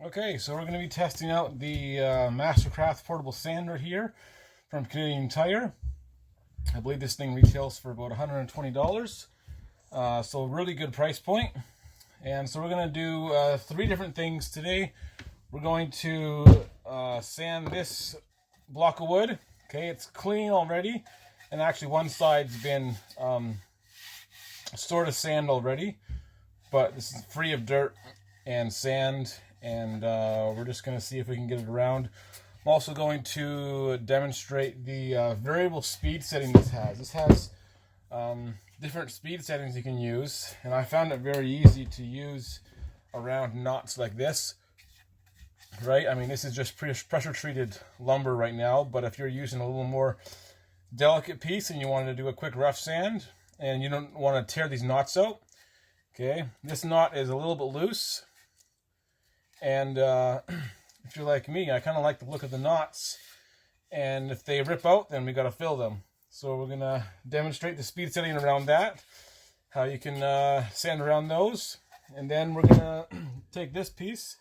Okay, so we're going to be testing out the Mastercraft portable sander here from Canadian Tire. I believe this thing retails for about $120, so really good price point. And so we're going to do 3 different things today. We're going to sand this block of wood. Okay, it's clean already, and actually one side's been sort of sand already, but this is free of dirt and sand, and we're just going to see if we can get it around. I'm also going to demonstrate the variable speed setting this has. This has different speed settings you can use, and I found it very easy to use around knots like this. Right? I mean, this is just pressure treated lumber right now, but if you're using a little more delicate piece and you want to do a quick rough sand and you don't want to tear these knots out, okay, this knot is a little bit loose, and if you're like me, I kind of like the look of the knots, and if they rip out, then we got to fill them. So we're gonna demonstrate the speed setting around that, how you can sand around those, and then we're gonna take this piece.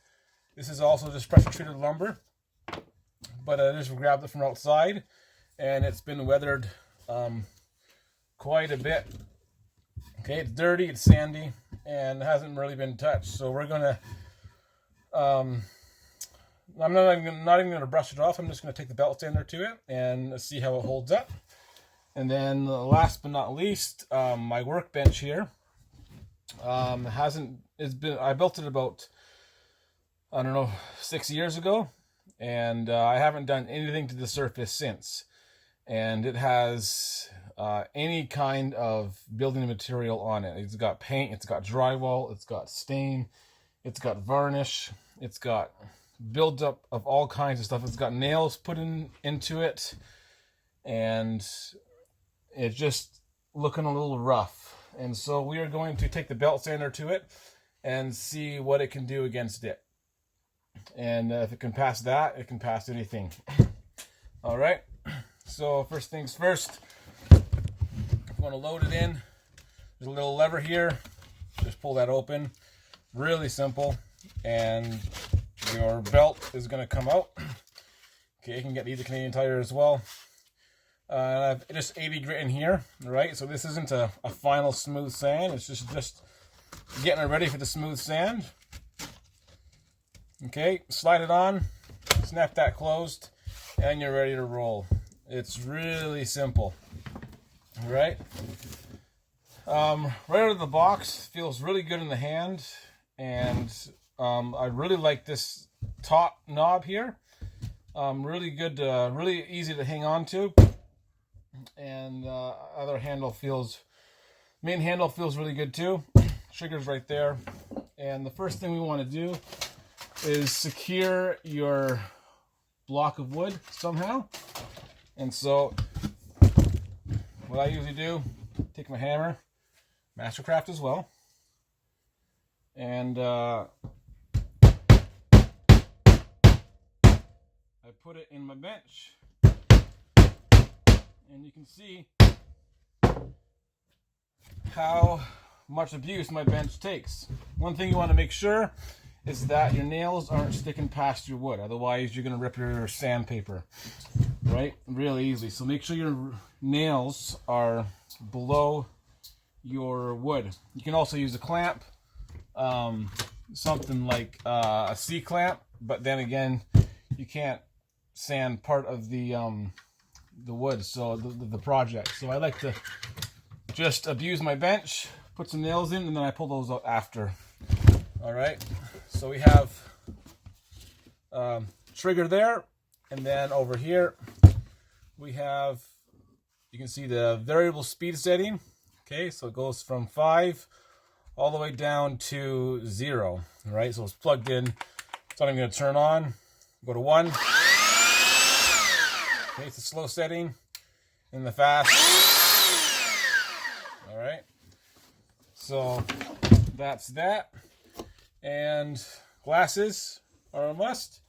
This is also just pressure treated lumber, but I just grabbed it from outside, and it's been weathered quite a bit. Okay, it's dirty, it's sandy, and hasn't really been touched. So we're gonna, I'm not even gonna brush it off. I'm just gonna take the belt sander to it and see how it holds up. And then last but not least, my workbench here I built it about, I don't know, 6 years ago, and I haven't done anything to the surface since. And it has any kind of building material on it. It's got paint, it's got drywall, it's got stain, it's got varnish, it's got buildup of all kinds of stuff. It's got nails put into it, and it's just looking a little rough. And so we are going to take the belt sander to it and see what it can do against it. And if it can pass that, it can pass anything. All right. So first things first, if you want to load it in, there's a little lever here. Just pull that open. Really simple. And your belt is going to come out. Okay, you can get these at Canadian Tire as well. I've just 80 grit in here, right? So this isn't a final smooth sand. It's just getting it ready for the smooth sand. Okay, slide it on, snap that closed, and you're ready to roll. It's really simple. All right. Right out of the box, feels really good in the hand, and I really like this top knob here. Really good, really easy to hang on to, and main handle feels really good too. Trigger's right there, and the first thing we want to do is secure your block of wood somehow. And so what I usually do, take my hammer, Mastercraft as well, and I put it in my bench, and you can see how much abuse my bench takes. One thing you want to make sure is that your nails aren't sticking past your wood. Otherwise, you're going to rip your sandpaper, right? Really easy. So make sure your nails are below your wood. You can also use a clamp, something like a C-clamp, but then again, you can't sand part of the wood, so the project. So I like to just abuse my bench, put some nails in, and then I pull those out after. All right. So we have trigger there, and then over here we have, you can see the variable speed setting. Okay, so it goes from 5 all the way down to 0. All right, so it's plugged in. It's not even going to turn on. Go to 1. Okay, it's a slow setting, and the fast. All right, so that's that. And glasses are a must.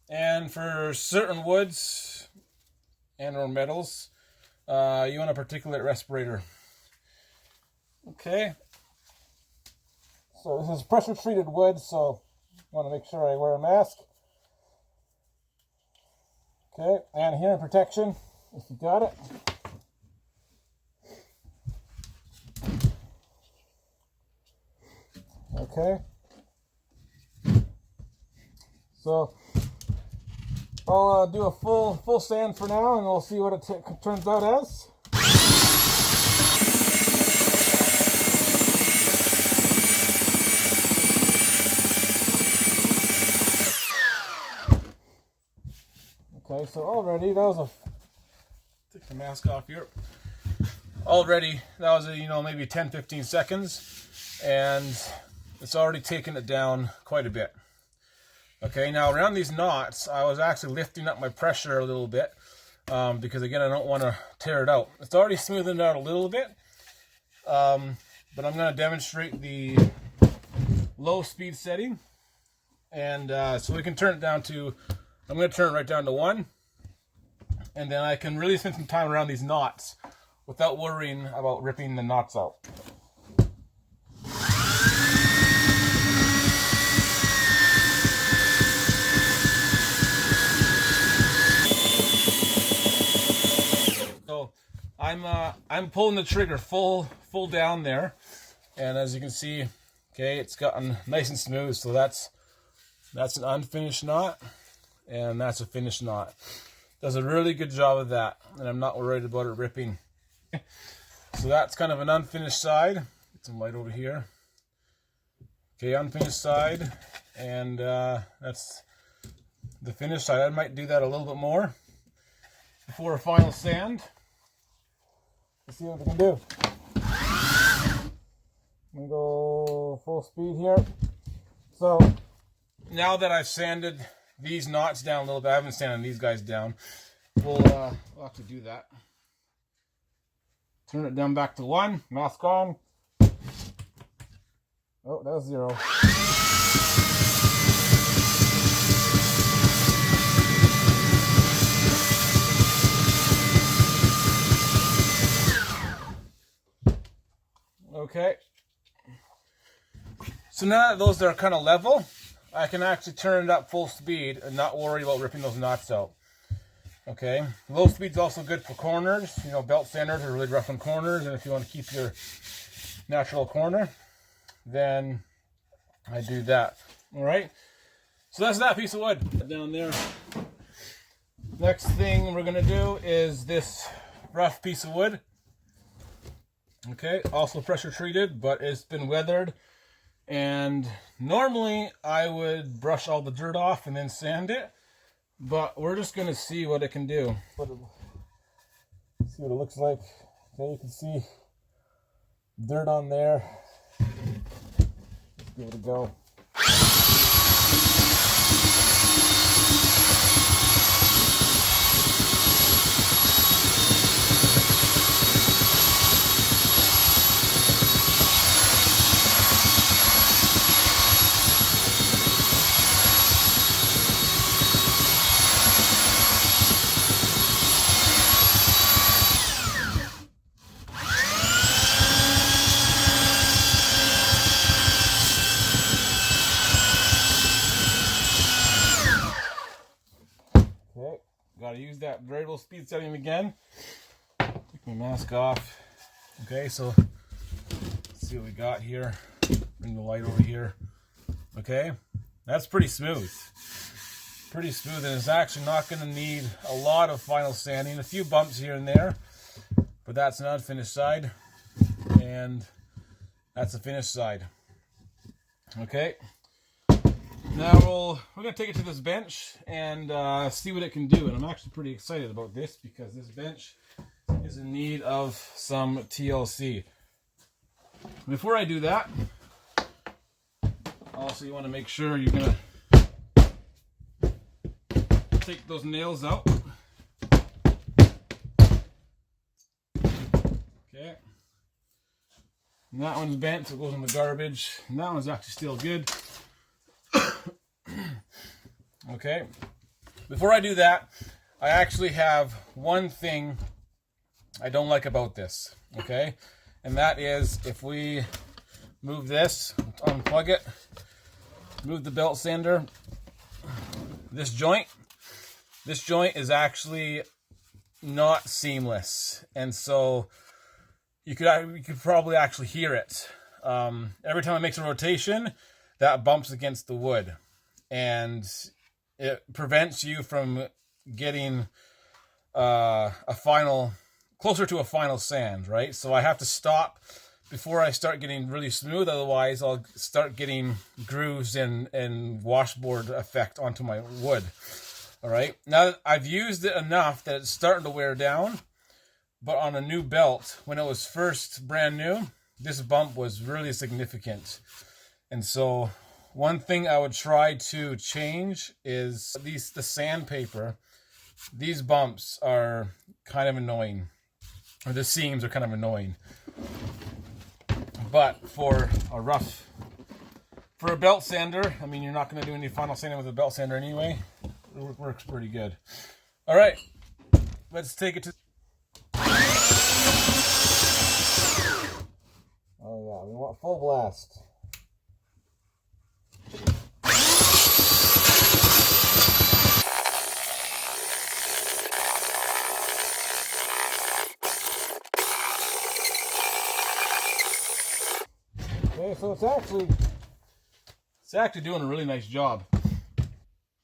And for certain woods and or metals, you want a particulate respirator. Okay. So this is pressure treated wood, so Want to make sure I wear a mask. Okay, and hearing protection, if you got it. Okay. So I'll do a full sand for now, and we'll see what it turns out as. Okay, so already that was take the mask off here. Already that was maybe 10-15 seconds, and it's already taken it down quite a bit. Okay, now around these knots, I was actually lifting up my pressure a little bit because again, I don't want to tear it out. It's already smoothened out a little bit, but I'm going to demonstrate the low speed setting, and so we can turn it down to, I'm going to turn it right down to 1, and then I can really spend some time around these knots without worrying about ripping the knots out. So I'm pulling the trigger full down there, and as you can see, okay, it's gotten nice and smooth. So that's an unfinished knot, and that's a finished knot. Does a really good job of that, and I'm not worried about it ripping. So that's kind of an unfinished side. Get some light over here. Okay, unfinished side, and that's the finished side. I might do that a little bit more before a final sand. Let's see what we can do. I'm gonna go full speed here. So now that I've sanded these knots down a little bit, I haven't sanded these guys down. We'll have to do that. Turn it down back to 1. Mask on. Oh, that was 0. Okay. So now that those are kind of level, I can actually turn it up full speed and not worry about ripping those knots out. Okay. Low speed's also good for corners. Belt sanders are really rough on corners, and if you want to keep your natural corner, then I do that. All right. So that's that piece of wood down there. Next thing we're going to do is this rough piece of wood. Okay, also pressure treated, but it's been weathered, and normally I would brush all the dirt off and then sand it, but we're just going to see what it can do. See what it looks like. Okay, you can see dirt on there. Let's give it a go. Okay, gotta use that variable speed setting again. Take my mask off. Okay, so let's see what we got here. Bring the light over here. Okay, that's pretty smooth. Pretty smooth, and it's actually not going to need a lot of final sanding. A few bumps here and there, but that's an unfinished side, and that's a finished side. Okay. Now we're going to take it to this bench and see what it can do. And I'm actually pretty excited about this because this bench is in need of some TLC. Before I do that, also you want to make sure you're going to take those nails out. Okay. And that one's bent, so it goes in the garbage. And that one's actually still good. Okay, before I do that, I actually have one thing I don't like about this, okay? And that is if we move this, unplug it, move the belt sander. This joint is actually not seamless, and so you could probably actually hear it. Every time it makes a rotation, that bumps against the wood, and it prevents you from getting closer to a final sand, right? So I have to stop before I start getting really smooth. Otherwise, I'll start getting grooves and washboard effect onto my wood. All right. Now that I've used it enough that it's starting to wear down, but on a new belt, when it was first brand new, this bump was really significant. And so one thing I would try to change is the sandpaper. These bumps are kind of annoying, or the seams are kind of annoying. But for a belt sander, I mean, you're not going to do any final sanding with a belt sander anyway. It works pretty good. All right, let's take it to... Oh yeah, we want full blast. Okay, so it's actually doing a really nice job.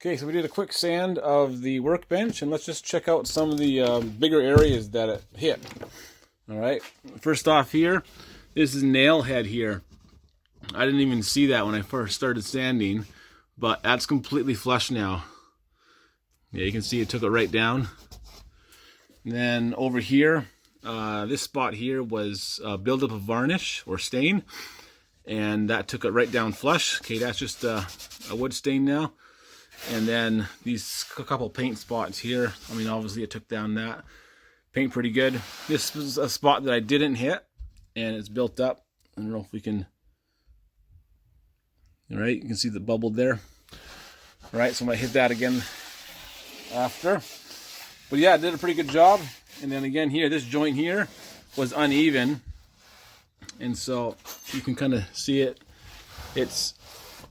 Okay, so we did a quick sand of the workbench, and let's just check out some of the bigger areas that it hit. All right, first off here, this is nail head here. I didn't even see that when I first started sanding, but that's completely flush now. Yeah, you can see it took it right down. And then over here, this spot here was buildup of varnish or stain, and that took it right down flush. Okay, that's just a wood stain now. And then these couple paint spots here, I mean, obviously it took down that paint pretty good. This was a spot that I didn't hit, and it's built up. I don't know if we can... All right, you can see the bubble there. All right, so I'm gonna hit that again after. But yeah, it did a pretty good job. And then again here, this joint here was uneven. And so you can kind of see it. It's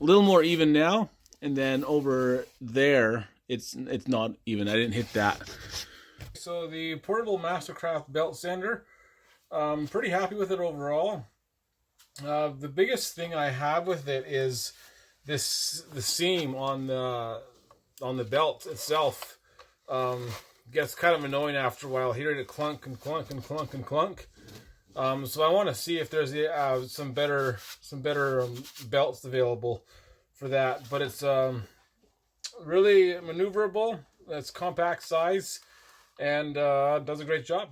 a little more even now. And then over there, it's not even. I didn't hit that. So the portable Mastercraft belt sander, pretty happy with it overall. The biggest thing I have with it is the seam on the belt itself. Gets kind of annoying after a while, hearing it clunk and clunk and clunk and clunk. So I want to see if there's some better belts available for that. But it's really maneuverable. It's compact size and does a great job.